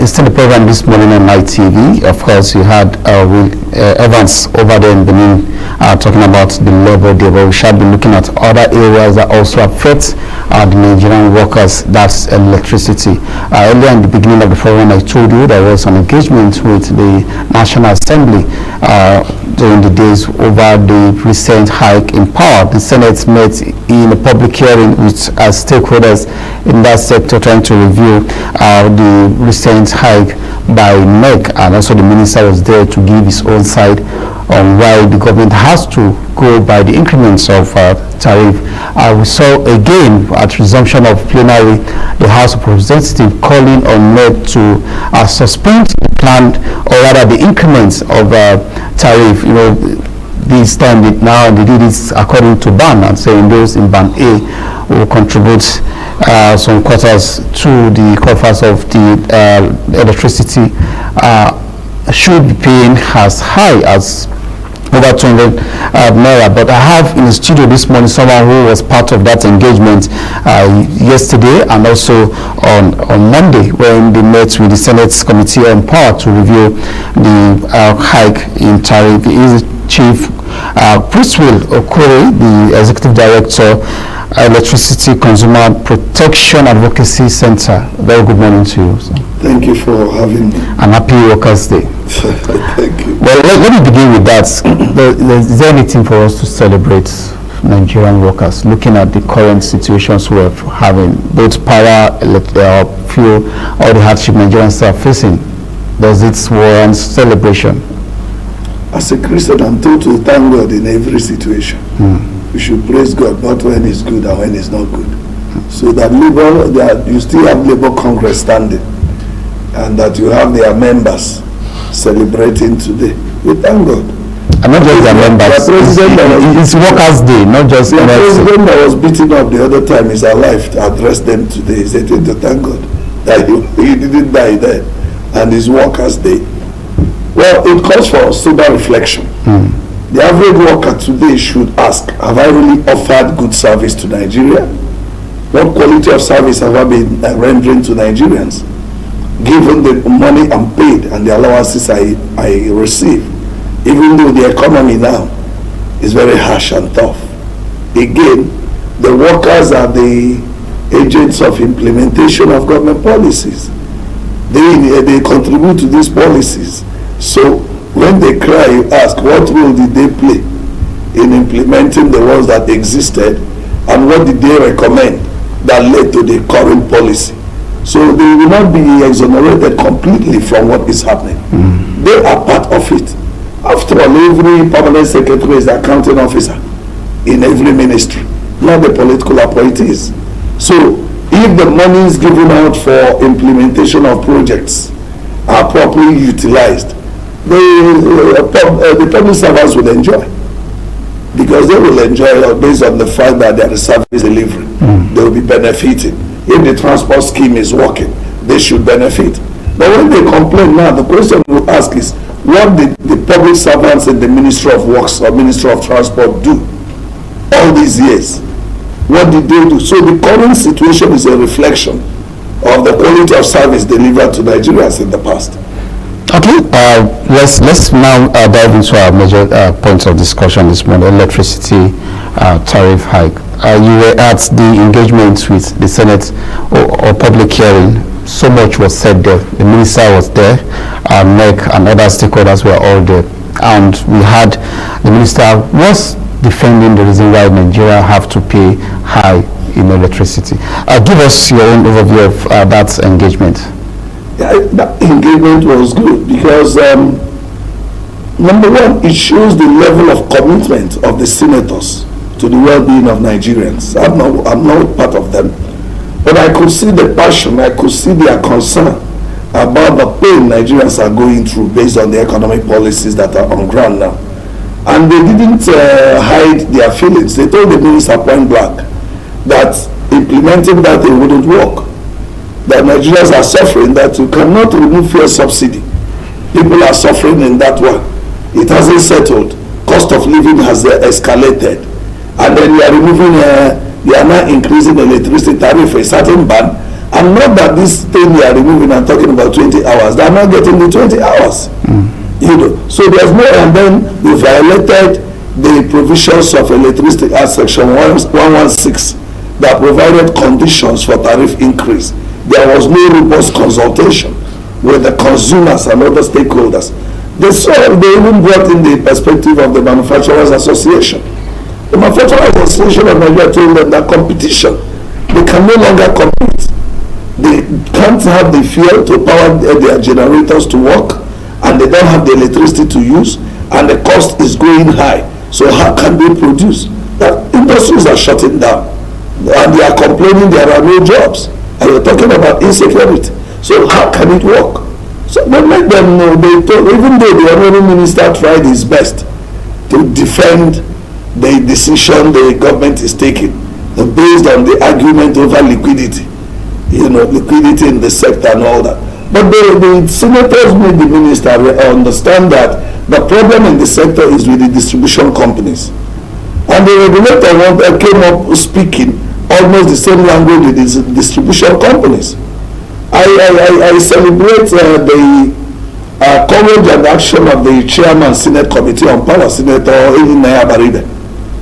Still the program this morning on Night TV. Of course, you had Will Evans over there in Benin talking about the Labor Day, but we shall be looking at other areas that also affect the Nigerian workers. That's electricity. Earlier in the beginning of the program, I told you there was an engagement with the National Assembly during the days over the recent hike in power. The Senate met in a public hearing with stakeholders in that sector, trying to review the recent hike by NEC, and also the minister was there to give his own side on why the government has to go by the increments of tariff. We saw again at resumption of plenary the House of Representatives calling on NEC to suspend the plan, or rather the increments of tariff. You know, this time they did it according to ban, and saying those in ban A will contribute some quarters to the coffers of the electricity, should be paying as high as over 200 naira. But I have in the studio this morning someone who was part of that engagement yesterday and also on Monday, when they met with the Senate's Committee on Power to review the hike in tariff. He is Chief Priswill Okore, the Executive Director, Electricity Consumer Protection Advocacy Center. Very good morning to you, sir. Thank you for having me. And happy Workers' Day. Thank you. Well, let me begin with that. Is there anything for us to celebrate Nigerian workers, looking at the current situations we're having, both power, fuel, all the hardship Nigerians are facing? Does it warrant celebration? As a Christian, I'm told to thank God in every situation. We should praise God, not when it's good and when it's not good. So that you still have Labour Congress standing, and that you have their members celebrating today. We thank God. And not just their members. It's Workers' Day, not just the president that was beaten up the other time is alive to address them today. He said to thank God that he didn't die then, and it's Workers' Day. Well, it calls for sober reflection. The average worker today should ask, have I really offered good service to Nigeria? What quality of service have I been rendering to Nigerians, given the money I'm paid and the allowances I receive, even though the economy now is very harsh and tough? Again, the workers are the agents of implementation of government policies. They contribute to these policies. So when they cry, you ask, what role did they play in implementing the ones that existed, and what did they recommend that led to the current policy? So they will not be exonerated completely from what is happening. They are part of it. After all, every permanent secretary is the accounting officer in every ministry, not the political appointees. So if the money is given out for implementation of projects are properly utilized, the public servants will enjoy, because they will enjoy based on the fact that they are service delivery. They will be benefiting. If the transport scheme is working, they should benefit. But when they complain now, the question we ask is, what did the public servants in the Ministry of Works or Ministry of Transport do all these years? What did they do? So the current situation is a reflection of the quality of service delivered to Nigerians in the past. Okay, let's now dive into our major points of discussion this morning: electricity tariff hike. You were at the engagement with the Senate or public hearing. So much was said there. The minister was there, NEC and other stakeholders were all there, and we had the minister was defending the reason why Nigeria have to pay high in electricity. Give us your own overview of that engagement. Yeah, that engagement was good because number one, it shows the level of commitment of the senators to the well-being of Nigerians. I'm not part of them, but I could see the passion, I could see their concern about the pain Nigerians are going through based on the economic policies that are on ground now. And they didn't hide their feelings. They told the minister point blank that implementing that thing wouldn't work, that Nigerians are suffering, that you cannot remove fuel subsidy. People are suffering in that one. It hasn't settled. Cost of living has escalated. And then you are removing, you are now increasing the electricity tariff for a certain band, And not that this thing they are removing and talking about 20 hours, they are not getting the 20 hours. You know, so there's no, and then we violated the provisions of Electricity Act Section 116 that provided conditions for tariff increase. There was no robust consultation with the consumers and other stakeholders. They even brought in the perspective of the Manufacturers Association. The Manufacturers Association of Nigeria told them that competition, they can no longer compete. They can't have the fuel to power their generators to work, and they don't have the electricity to use, and the cost is going high. So how can they produce? That industries are shutting down, and they are complaining there are no jobs, and you're talking about insecurity. So how can it work? So they make them know, even though the honorable minister tried his best to defend the decision the government is taking, based on the argument over liquidity, you know, liquidity in the sector and all that. But the senators made the minister understand that the problem in the sector is with the distribution companies. And the regulator came up speaking almost the same language with the distribution companies. I celebrate the courage and action of the chairman Senate Committee on Power, Senator Naya Baride.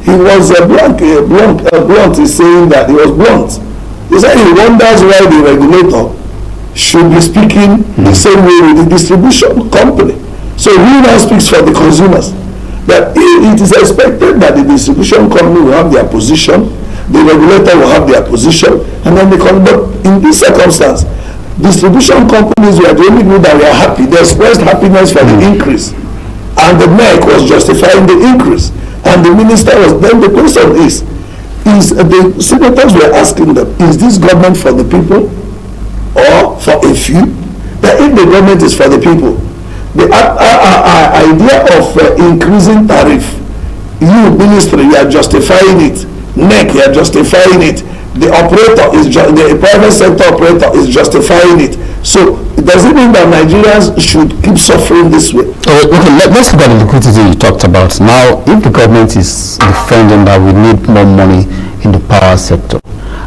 He was blunt. He's saying that he was blunt. He said he wonders why the regulator should be speaking the same way with the distribution company. So he now speaks for the consumers. That it is expected that the distribution company will have their position, the regulator will have their position, and then but in this circumstance, distribution companies were the only people that were happy. They expressed happiness for the increase, and the MEC was justifying the increase, and the minister was. Then the question is the senators were asking them, is this government for the people or for a few? That if the government is for the people, the idea of increasing tariff, you ministry, you are justifying it. NEC, you are justifying it. The operator is the private sector operator is justifying it. So does it mean that Nigerians should keep suffering this way? Okay, let's look at the liquidity you talked about. Now, if the government is defending that we need more money in the power sector,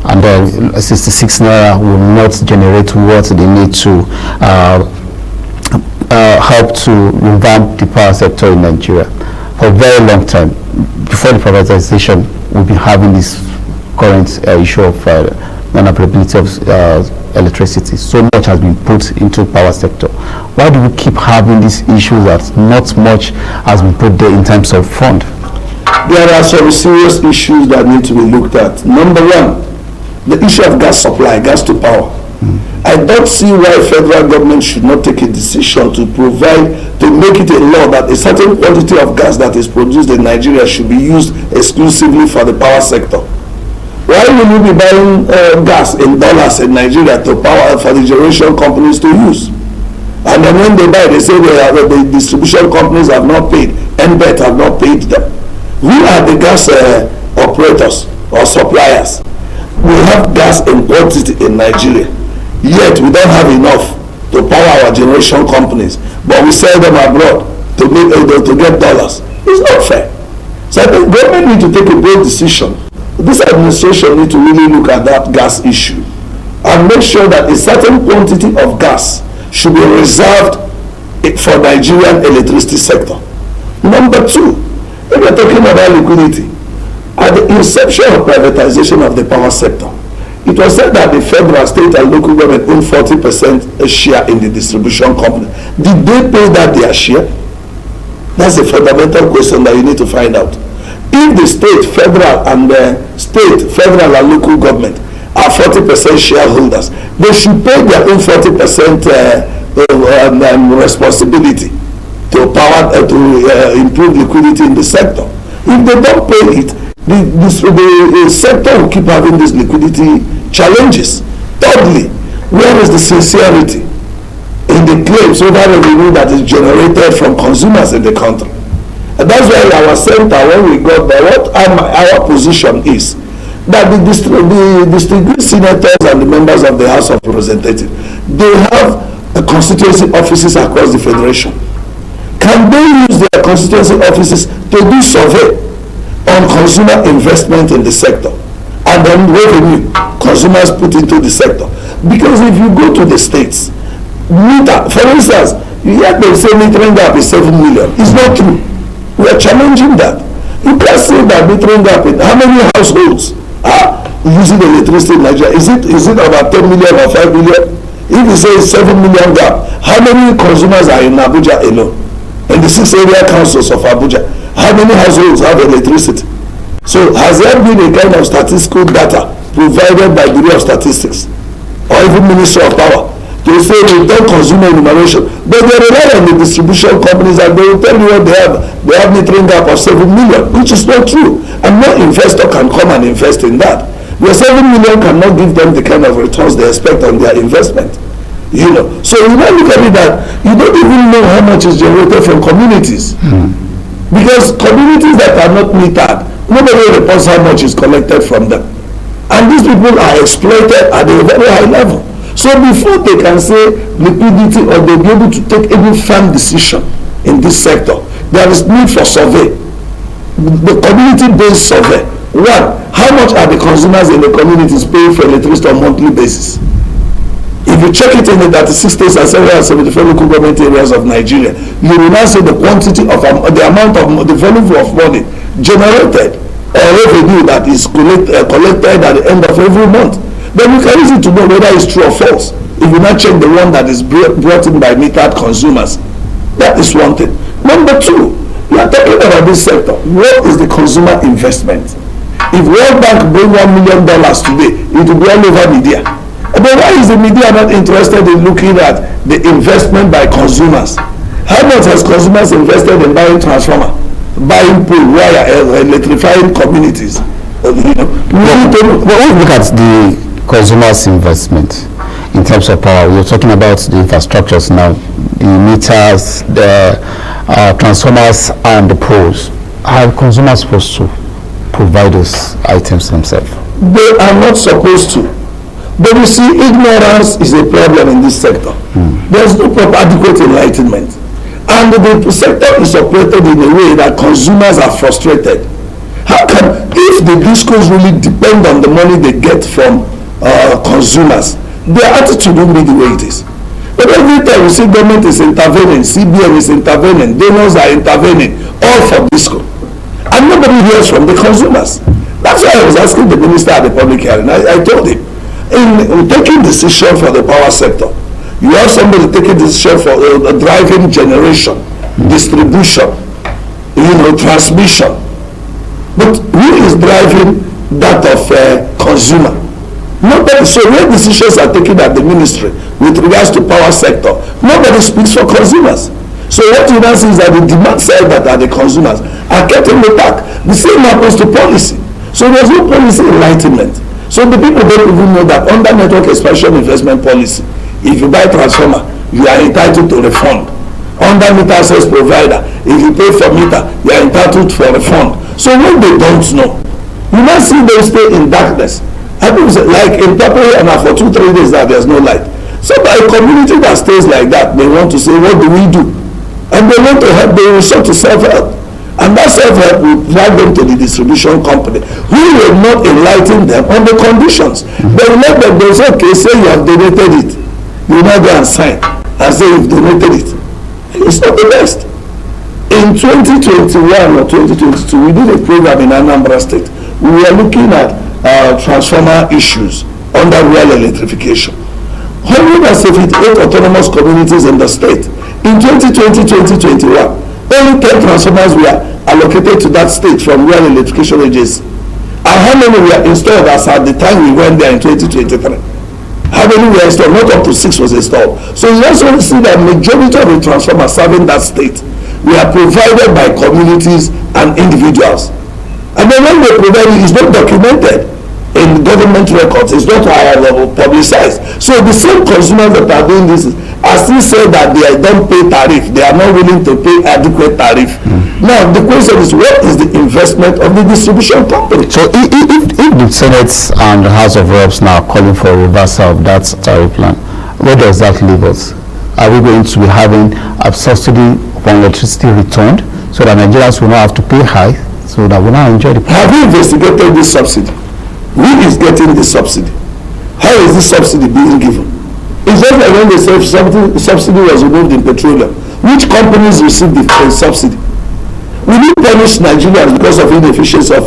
and then 66 naira will not generate what they need to help to revamp the power sector in Nigeria for a very long time. Before the privatization, we've been having this current issue of non-availability of electricity. So much has been put into power sector. Why do we keep having these issues that not much has been put there in terms of fund? There are some serious issues that need to be looked at. Number one, the issue of gas supply, gas to power. I don't see why federal government should not take a decision to provide, to make it a law that a certain quantity of gas that is produced in Nigeria should be used exclusively for the power sector. Why will we be buying gas in dollars in Nigeria to power for the generation companies to use? And then when they buy, they say the distribution companies have not paid, NBET have not paid them. We are the gas operators or suppliers. We have gas in quantity in Nigeria, yet we don't have enough to power our generation companies, but we sell them abroad to get dollars. It's not fair. So I think government need to take a bold decision. This administration need to really look at that gas issue and make sure that a certain quantity of gas should be reserved for Nigerian electricity sector. Number two, if we're talking about liquidity, at the inception of privatization of the power sector, it was said that the federal, state and local government own 40% share in the distribution company. Did they pay that their share? That's a fundamental question that you need to find out. If the state, federal and local government are 40% shareholders, they should pay their own 40% responsibility to improve liquidity in the sector. If they don't pay it, the sector will keep having these liquidity challenges. Thirdly, where is the sincerity in the claims over revenue that is generated from consumers in the country? And that's why our center, when we got there, what our position is that the distinguished senators and the members of the House of Representatives, they have constituency offices across the federation. Can they use their constituency offices to do survey on consumer investment in the sector and then revenue consumers put into the sector? Because if you go to the states, meter, for instance, you hear them say metering gap is 7 million. It's not true. We are challenging that. You can't say that metering gap in how many households are using electricity in Nigeria? Is it about 10 million or 5 million? If you say 7 million gap, how many consumers are in Abuja alone? In the 6 area councils of Abuja, how many households have electricity? So has there been a kind of statistical data provided by Bureau of Statistics or even Ministry of Power to say we've done consumer enumeration? But they rely on the distribution companies and they will tell you what they have. They have metering gap of 7 million, which is not true. And no investor can come and invest in that. Your 7 million cannot give them the kind of returns they expect on their investment. You know, so you might look at it that you don't even know how much is generated from communities. Because communities that are not metered, nobody reports how much is collected from them. And these people are exploited at a very high level. So before they can say liquidity or they'll be able to take any firm decision in this sector, there is need for survey. The community-based survey. One, how much are the consumers in the communities paying for electricity on a monthly basis? If you check it in the 36 states and 774 local government areas of Nigeria, you will now see the quantity of the amount of the volume of money generated or revenue that is collected at the end of every month. Then you can easily to know whether it's true or false. If you now check the one that is brought in by metered consumers, that is one thing. Number two, we are talking about this sector. What is the consumer investment? If World Bank bring $1 million today, it will be all over media. But why is the media not interested in looking at the investment by consumers? How much has consumers invested in buying transformer, buying pole, wire, electrifying communities? But when we look at the consumers' investment in terms of power, we're talking about the infrastructures now, the meters, the transformers, and the poles. Are consumers supposed to provide those items themselves? They are not supposed to. But you see, ignorance is a problem in this sector. There is no proper adequate enlightenment. And the sector is operated in a way that consumers are frustrated. How can, if the discos really depend on the money they get from consumers, their attitude won't be the way it is. But every time we see government is intervening, CBN is intervening, donors are intervening, all for disco. And nobody hears from the consumers. That's why I was asking the minister at the public hearing. I told him, in taking decision for the power sector, you have somebody taking decision for driving generation, distribution, transmission. But who is driving that of consumer? Nobody. So when decisions are taken at the ministry with regards to power sector, nobody speaks for consumers. So what you now see is that the demand side that are the consumers are kept in the back. The same happens to policy. So there's no policy enlightenment. So the people don't even know that under network expansion investment policy, if you buy transformer, you are entitled to refund. Under meter access provider, if you pay for meter, you are entitled for refund. So when they don't know, you might see them stay in darkness. I think like in Papua and for 2-3 days that there's no light. So by a community that stays like that, they want to say, what do we do? And they want to help, they resort to self-help. And that self-help will drag them to the distribution company, who will not enlighten them on the conditions. They will let them, they say, okay, say you have donated it. You now go and sign and say you've donated it. It's not the best. In 2021 or 2022, we did a program in Anambra State. We were looking at transformer issues under rural electrification. 178 autonomous communities in the state. In 2020-2021, only 10 transformers were allocated to that state from rural electrification agency. And how many were installed as at the time we went there in 2023? How many were installed? Not up to 6 was installed. So you also see that majority of the transformers serving that state were provided by communities and individuals. And then when they provide it, it's not documented in government records. It's not publicized. So the same consumers that are doing this are still saying that they don't pay tariff. They are not willing to pay adequate tariff. Now the question is, what is the investment of the distribution company? So if the Senate and the House of Reps now are calling for a reversal of that tariff plan, where does that leave us? Are we going to be having a subsidy for electricity returned so that Nigerians will not have to pay high, so that we now enjoy the power? Have you investigated this subsidy? Who is getting the subsidy? How is this subsidy being given? It's just like when they say subsidy was removed in petroleum. Which companies received the subsidy? We need to punish Nigerians because of inefficiency of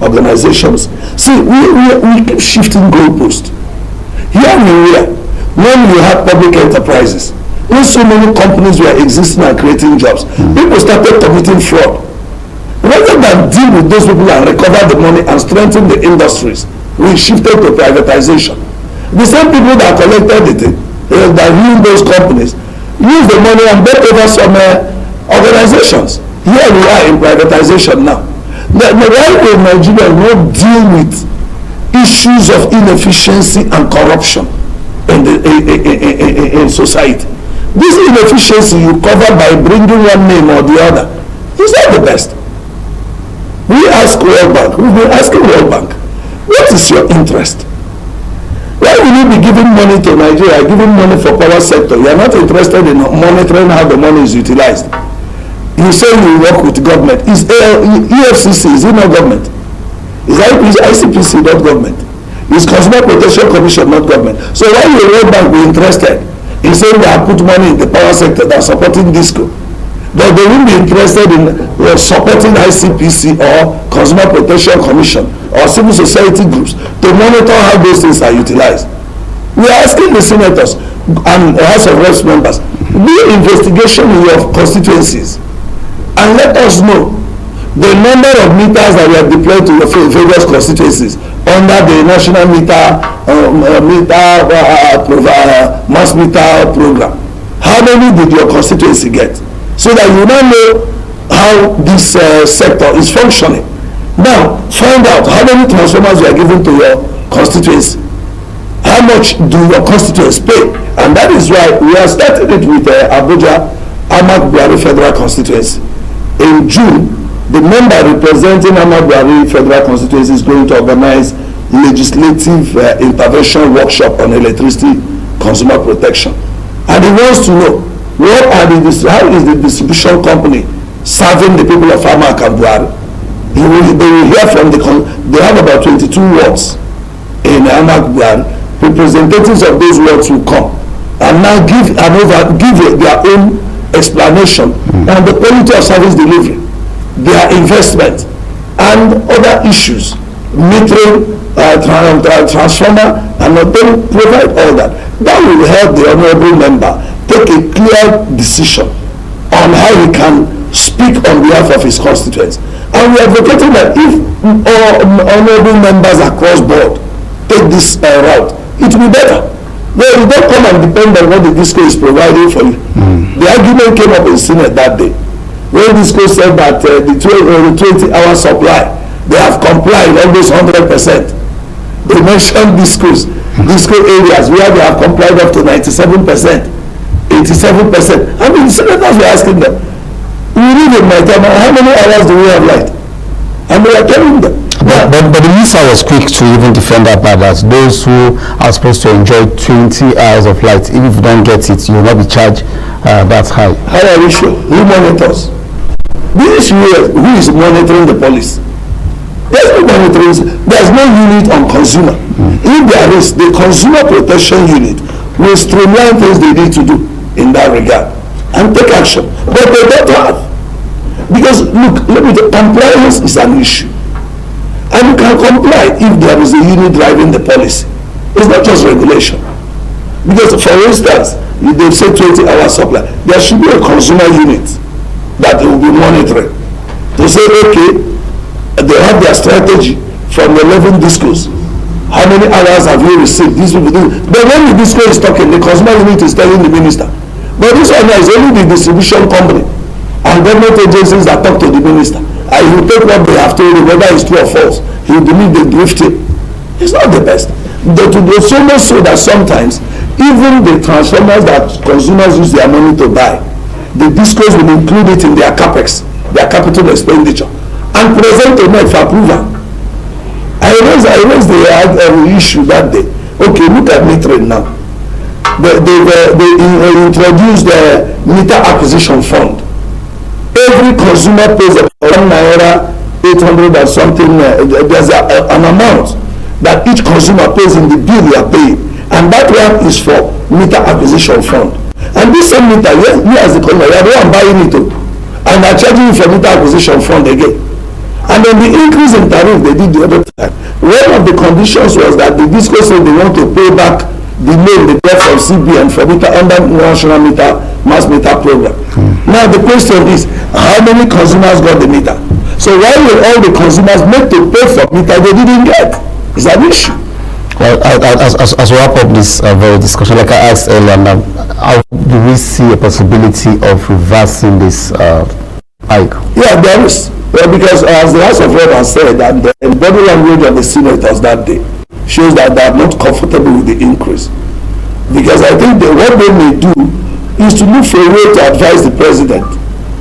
organizations. See, we keep shifting goalposts. Here and here, when you have public enterprises, when so many companies were existing and creating jobs, people started committing fraud. Rather than deal with those people and recover the money and strengthen the industries, we shifted to privatization. The same people that collected it, that ruled those companies, use the money and bet over some organizations. Here we are in privatization now. Why will Nigeria not deal with issues of inefficiency and corruption in society? This inefficiency you cover by bringing one name or the other is not the best. We ask World Bank, we've been asking World Bank, what is your interest? Why will you be giving money to Nigeria, giving money for power sector? You are not interested in monitoring how the money is utilized. You say you work with government. Is EFCC, is it not government? Is ICPC not government? Is Consumer Protection Commission not government? So why will World Bank be interested in saying they have put money in the power sector that are supporting DISCO? But they won't be interested in supporting ICPC or Consumer Protection Commission or civil society groups to monitor how those things are utilized. We are asking the senators and House of Reps members, do investigation in your constituencies and let us know the number of meters that were deployed to your various constituencies under the national mass meter program. How many did your constituency get? So that you now know how this sector is functioning. Now, find out how many transformers you are given to your constituency. How much do your constituents pay? And that is why we are starting it with Abuja Ahmad Buhari Federal Constituency. In June, the member representing Ahmad Buhari Federal Constituency is going to organize legislative intervention workshop on electricity consumer protection. And he wants to know how is the distribution company serving the people of Ahmad and Buhari. They will hear from they have about 22 wards in Ahmad Buhari. Representatives of those wards will come and now give their own explanation on the quality of service delivery, their investment, and other issues, metering, transformer, and then provide all that. That will help the honorable member take a clear decision on how he can speak on behalf of his constituents. And we are advocating that if honorable members across board take this route, it will be better. Well, you don't come and depend on what the DISCO is providing for you. The argument came up in Senate that day when DISCO said that the 20-hour supply, they have complied almost 100%. They mentioned DISCO areas where they have complied up to 97%, 87%. I mean, the senators were asking them, we live in my time, how many hours do we have light? And they are telling them. But the minister was quick to even defend that part, that those who are supposed to enjoy 20 hours of light, even if you don't get it, you will not be charged that high. How are we sure? Who monitors? This issue is who is monitoring the police? There's no monitoring. There's no unit on consumer. If there is, the consumer protection unit will streamline things they need to do in that regard and take action. But they don't have. Because look, compliance is an issue. And you can comply if there is a unit driving the policy. It's not just regulation. Because for instance, if they say 20-hour supply, there should be a consumer unit that they will be monitoring. To say, okay, they have their strategy from the 11 DISCOs. How many hours have you received? These people do. But when the DISCO is talking, the consumer unit is telling the minister. But this one is only the distribution company and government agencies that talk to the minister. And he will take what they have told him, whether it's true or false. He will believe they briefed him. It's not the best. But it's so much so that sometimes, even the transformers that consumers use their money to buy, the DISCOs will include it in their capex, their capital expenditure, and present to them for approval. I raised the issue that day. Okay, look at metering now. They introduced the meter acquisition fund. Every consumer pays about 1 naira 800 or something. There's an amount that each consumer pays in the bill you are paying, and that one is for meter acquisition fund. And this same meter, you as the consumer, you are the one buying it, and they are charging you for meter acquisition fund again. And then the increase in tariff they did the other time, one of the conditions was that the disco said they want to pay back the loan they got from CBN for meter under national meter mass meter program. Now the question is, how many consumers got the meter? So why will all the consumers make to pay for meter they didn't get? It's an issue. Well, as we wrap up this very discussion, like I asked earlier, now, how do we see a possibility of reversing this hike? Yeah, there is. Well, because as the House of Rep has said, and the body language of the senators that day shows that they are not comfortable with the increase. Because I think what they may do is to look for a way to advise the president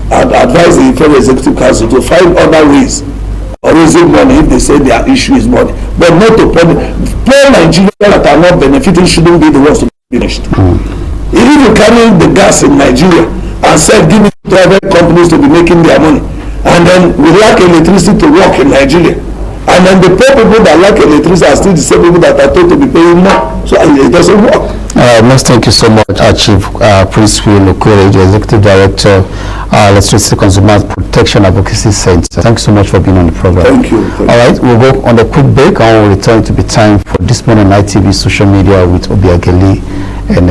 and advise the Federal Executive Council to find other ways of raising money if they say their issue is money, but not to punish. Poor Nigerians that are not benefiting shouldn't be the ones to be punished. If you carry the gas in Nigeria and said give it to private companies to be making their money, and then we lack electricity to work in Nigeria, and then the poor people that lack electricity are still the same people that are told to be paying more, so it doesn't work. Most thank you so much, Chief Prince Will Okore, the Executive Director, Electricity Consumer Protection Advocacy Center. Thanks so much for being on the program. Thank you. All right, we'll go on a quick break and we'll return to be time for This Morning Night TV social media with Obiageli and